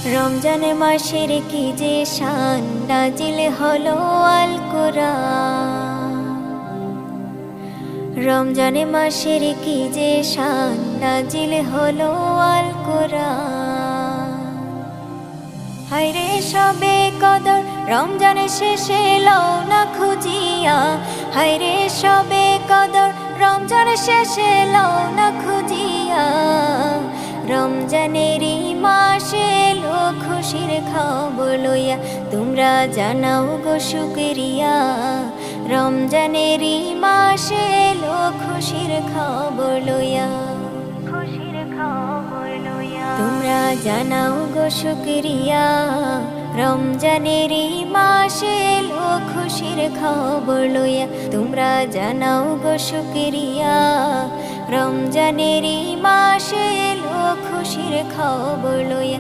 রমজান মাসের কি যে শান, নাজিল হলো আল কোরআন। রমজান মাসের কি যে শান, নাজিল হলো আল কোরআন। হায়রে সবে কদর রমজান শেষে লও না খুঁজিয়া, হায়রে সবে কদর রমজান শেষে লও না খুঁজিয়া। রমজানেরই মাসে এলো খুশির খবর লইয়া, তোমরা জানাও গো শুকরিয়া। রমজানেরই মাসে এলো খুশির খবর লইয়া, খুশির খবর লইয়া তোমরা জানাও গো শুকরিয়া। রমজানেরই মাসে এলো খুশির খবর লইয়া, তোমরা জানাও গো শুকরিয়া। রমজানেরই মাসে এলো খুশির খবর লইয়া।